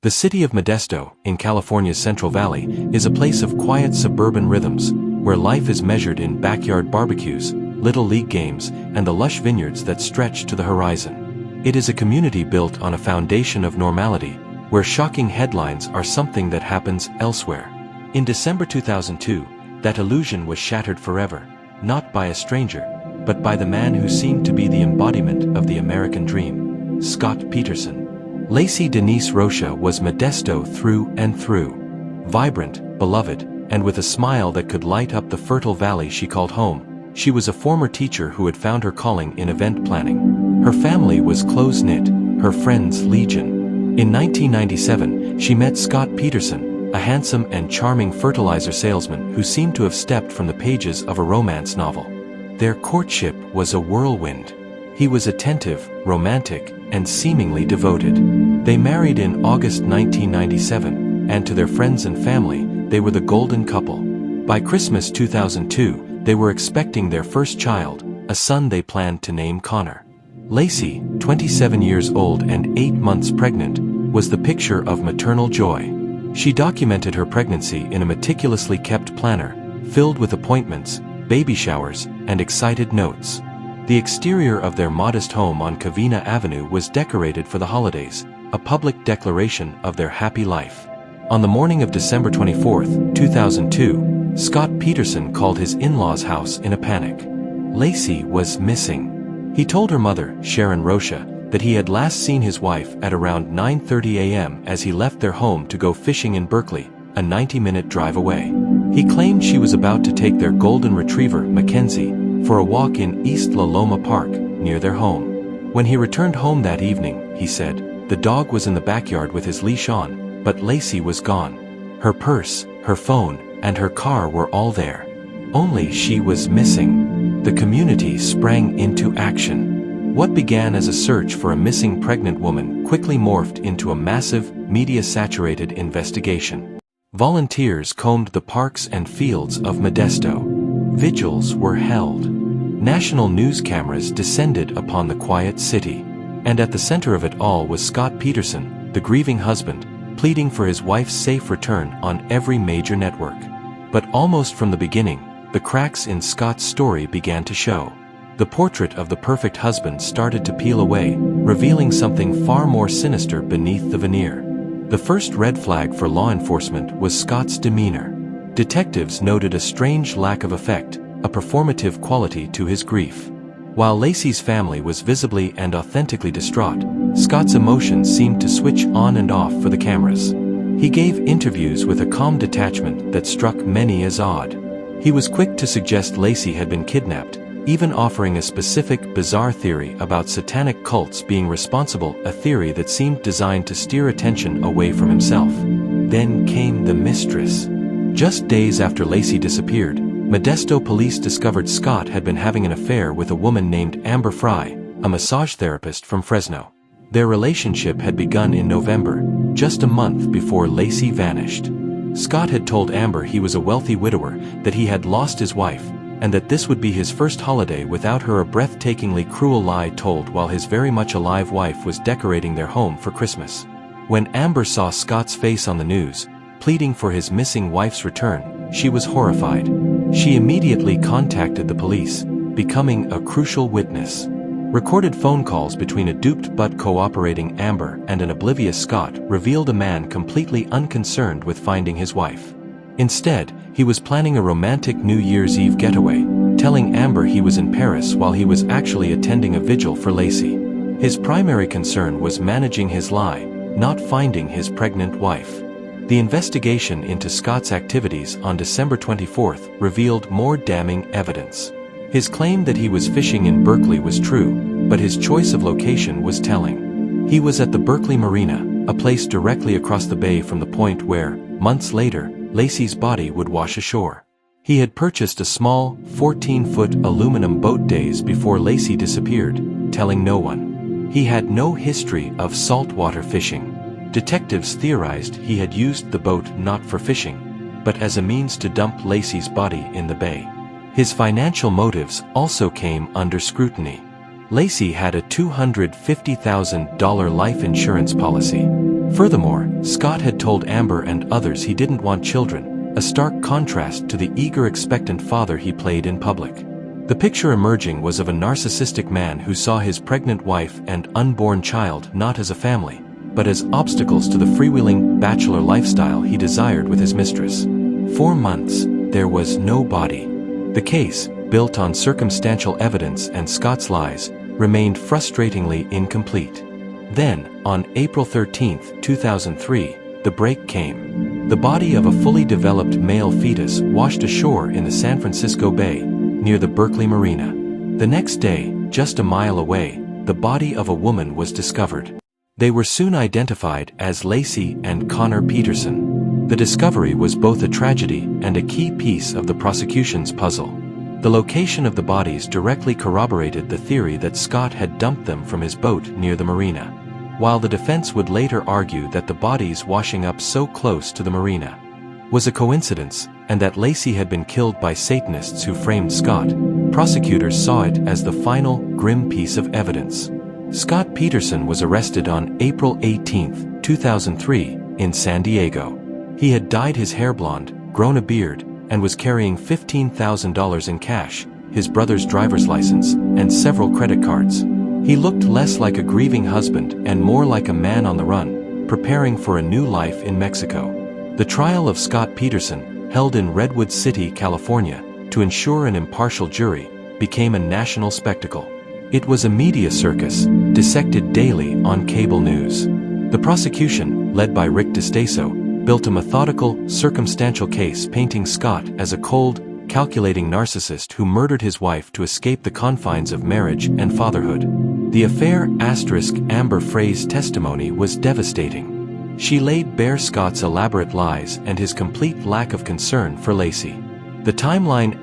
The city of Modesto, in California's Central Valley, is a place of quiet suburban rhythms, where life is measured in backyard barbecues, little league games, and the lush vineyards that stretch to the horizon. It is a community built on a foundation of normality, where shocking headlines are something that happens elsewhere. In December 2002, that illusion was shattered forever, not by a stranger, but by the man who seemed to be the embodiment of the American dream, Scott Peterson. Laci Denise Rocha was Modesto through and through. Vibrant, beloved, and with a smile that could light up the fertile valley she called home, she was a former teacher who had found her calling in event planning. Her family was close-knit, her friends legion. In 1997, she met Scott Peterson, a handsome and charming fertilizer salesman who seemed to have stepped from the pages of a romance novel. Their courtship was a whirlwind. He was attentive, romantic, and seemingly devoted. They married in August 1997, and to their friends and family, they were the golden couple. By Christmas 2002, they were expecting their first child, a son they planned to name Conner. Laci, 27 years old and 8 months pregnant, was the picture of maternal joy. She documented her pregnancy in a meticulously kept planner, filled with appointments, baby showers, and excited notes. The exterior of their modest home on Covina Avenue was decorated for the holidays, a public declaration of their happy life. On the morning of December 24, 2002, Scott Peterson called his in-laws' house in a panic. Laci was missing. He told her mother, Sharon Rocha, that he had last seen his wife at around 9:30 a.m. as he left their home to go fishing in Berkeley, a 90-minute drive away. He claimed she was about to take their golden retriever, Mackenzie, for a walk in East La Loma Park, near their home. When he returned home that evening, he said, the dog was in the backyard with his leash on, but Laci was gone. Her purse, her phone, and her car were all there. Only she was missing. The community sprang into action. What began as a search for a missing pregnant woman quickly morphed into a massive, media-saturated investigation. Volunteers combed the parks and fields of Modesto. Vigils were held. National news cameras descended upon the quiet city. And at the center of it all was Scott Peterson, the grieving husband, pleading for his wife's safe return on every major network. But almost from the beginning, the cracks in Scott's story began to show. The portrait of the perfect husband started to peel away, revealing something far more sinister beneath the veneer. The first red flag for law enforcement was Scott's demeanor. Detectives noted a strange lack of affect, a performative quality to his grief. While Laci's family was visibly and authentically distraught, Scott's emotions seemed to switch on and off for the cameras. He gave interviews with a calm detachment that struck many as odd. He was quick to suggest Laci had been kidnapped, even offering a specific, bizarre theory about satanic cults being responsible, a theory that seemed designed to steer attention away from himself. Then came the mistress. Just days after Laci disappeared, Modesto police discovered Scott had been having an affair with a woman named Amber Frey, a massage therapist from Fresno. Their relationship had begun in November, just a month before Laci vanished. Scott had told Amber he was a wealthy widower, that he had lost his wife, and that this would be his first holiday without her, a breathtakingly cruel lie told while his very much alive wife was decorating their home for Christmas. When Amber saw Scott's face on the news, pleading for his missing wife's return, she was horrified. She immediately contacted the police, becoming a crucial witness. Recorded phone calls between a duped but cooperating Amber and an oblivious Scott revealed a man completely unconcerned with finding his wife. Instead, he was planning a romantic New Year's Eve getaway, telling Amber he was in Paris while he was actually attending a vigil for Laci. His primary concern was managing his lie, not finding his pregnant wife. The investigation into Scott's activities on December 24th revealed more damning evidence. His claim that he was fishing in Berkeley was true, but his choice of location was telling. He was at the Berkeley Marina, a place directly across the bay from the point where, months later, Laci's body would wash ashore. He had purchased a small, 14-foot aluminum boat days before Laci disappeared, telling no one. He had no history of saltwater fishing. Detectives theorized he had used the boat not for fishing, but as a means to dump Laci's body in the bay. His financial motives also came under scrutiny. Laci had a $250,000 life insurance policy. Furthermore, Scott had told Amber and others he didn't want children, a stark contrast to the eager expectant father he played in public. The picture emerging was of a narcissistic man who saw his pregnant wife and unborn child not as a family, but as obstacles to the freewheeling bachelor lifestyle he desired with his mistress. For months, there was no body. The case, built on circumstantial evidence and Scott's lies, remained frustratingly incomplete. Then, on April 13, 2003, the break came. The body of a fully developed male fetus washed ashore in the San Francisco Bay, near the Berkeley Marina. The next day, just a mile away, the body of a woman was discovered. They were soon identified as Laci and Conner Peterson. The discovery was both a tragedy and a key piece of the prosecution's puzzle. The location of the bodies directly corroborated the theory that Scott had dumped them from his boat near the marina, while the defense would later argue that the bodies washing up so close to the marina was a coincidence, and that Laci had been killed by Satanists who framed Scott. Prosecutors saw it as the final, grim piece of evidence. Scott Peterson was arrested on April 18, 2003, in San Diego. He had dyed his hair blonde, grown a beard, and was carrying $15,000 in cash, his brother's driver's license, and several credit cards. He looked less like a grieving husband and more like a man on the run, preparing for a new life in Mexico. The trial of Scott Peterson, held in Redwood City, California, to ensure an impartial jury, became a national spectacle. It was a media circus, dissected daily on cable news. The prosecution, led by Rick DeStaso, built a methodical, circumstantial case painting Scott as a cold, calculating narcissist who murdered his wife to escape the confines of marriage and fatherhood. The affair * Amber Frey's testimony was devastating. She laid bare Scott's elaborate lies and his complete lack of concern for Laci. The timeline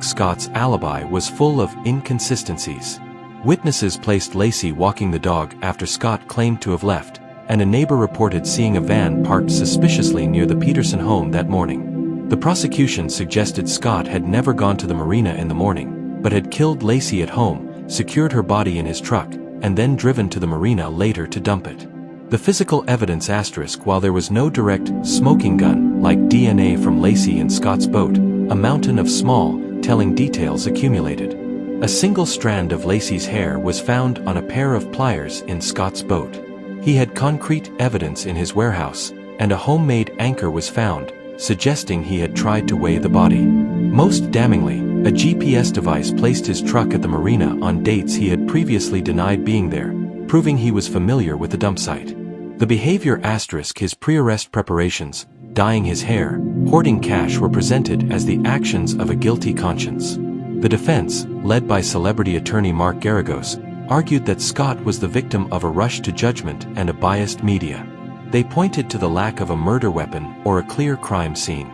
* Scott's alibi was full of inconsistencies. Witnesses placed Laci walking the dog after Scott claimed to have left, and a neighbor reported seeing a van parked suspiciously near the Peterson home that morning. The prosecution suggested Scott had never gone to the marina in the morning, but had killed Laci at home, secured her body in his truck, and then driven to the marina later to dump it. The physical evidence * while there was no direct smoking gun like DNA from Laci and Scott's boat, a mountain of small, telling details accumulated. A single strand of Laci's hair was found on a pair of pliers in Scott's boat. He had concrete evidence in his warehouse, and a homemade anchor was found, suggesting he had tried to weigh the body. Most damningly, a GPS device placed his truck at the marina on dates he had previously denied being there, proving he was familiar with the dump site. The behavior * his pre-arrest preparations, dyeing his hair, hoarding cash were presented as the actions of a guilty conscience. The defense, led by celebrity attorney Mark Garagos, argued that Scott was the victim of a rush to judgment and a biased media. They pointed to the lack of a murder weapon or a clear crime scene.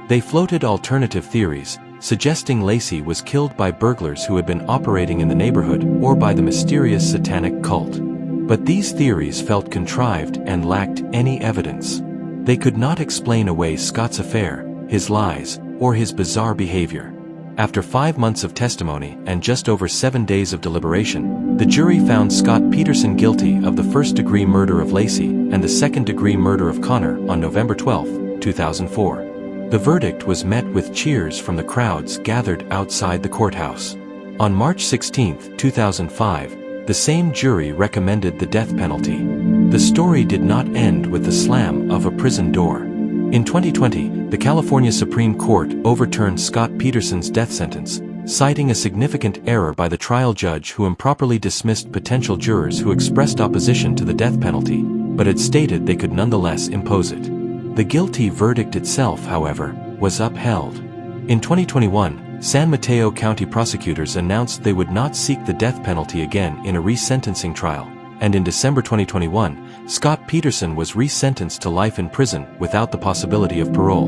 They floated alternative theories, suggesting Laci was killed by burglars who had been operating in the neighborhood or by the mysterious satanic cult. But these theories felt contrived and lacked any evidence. They could not explain away Scott's affair, his lies, or his bizarre behavior. After 5 months of testimony and just over 7 days of deliberation, the jury found Scott Peterson guilty of the first-degree murder of Laci and the second-degree murder of Conner on November 12, 2004. The verdict was met with cheers from the crowds gathered outside the courthouse. On March 16, 2005, the same jury recommended the death penalty. The story did not end with the slam of a prison door. In 2020, the California Supreme Court overturned Scott Peterson's death sentence, citing a significant error by the trial judge who improperly dismissed potential jurors who expressed opposition to the death penalty, but had stated they could nonetheless impose it. The guilty verdict itself, however, was upheld. In 2021, San Mateo County prosecutors announced they would not seek the death penalty again in a resentencing trial, and in December 2021, Scott Peterson was resentenced to life in prison without the possibility of parole.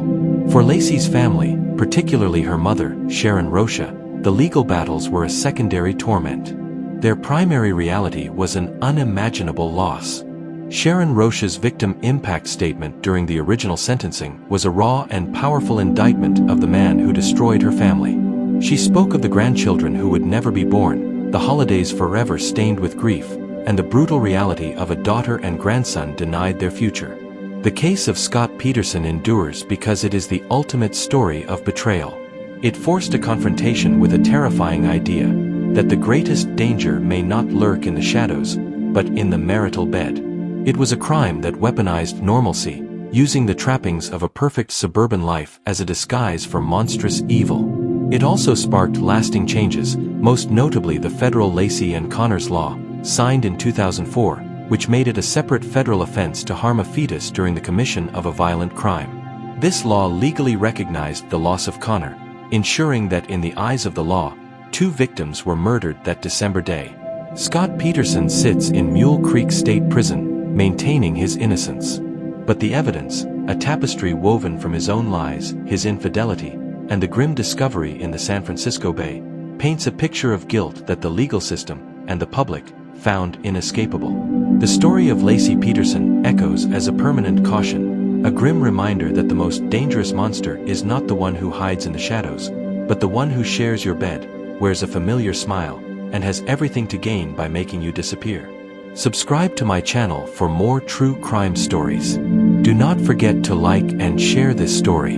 For Laci's family, particularly her mother, Sharon Rocha, the legal battles were a secondary torment. Their primary reality was an unimaginable loss. Sharon Rocha's victim impact statement during the original sentencing was a raw and powerful indictment of the man who destroyed her family. She spoke of the grandchildren who would never be born, the holidays forever stained with grief, and the brutal reality of a daughter and grandson denied their future. The case of Scott Peterson endures because it is the ultimate story of betrayal. It forced a confrontation with a terrifying idea that the greatest danger may not lurk in the shadows, but in the marital bed. It was a crime that weaponized normalcy, using the trappings of a perfect suburban life as a disguise for monstrous evil. It also sparked lasting changes, most notably the federal Laci and Conner's law, signed in 2004, which made it a separate federal offense to harm a fetus during the commission of a violent crime. This law legally recognized the loss of Conner, ensuring that in the eyes of the law, 2 victims were murdered that December day. Scott Peterson sits in Mule Creek State Prison, maintaining his innocence. But the evidence, a tapestry woven from his own lies, his infidelity, and the grim discovery in the San Francisco Bay, paints a picture of guilt that the legal system and the public found inescapable. The story of Laci Peterson echoes as a permanent caution, a grim reminder that the most dangerous monster is not the one who hides in the shadows, but the one who shares your bed, wears a familiar smile, and has everything to gain by making you disappear. Subscribe to my channel for more true crime stories. Do not forget to like and share this story.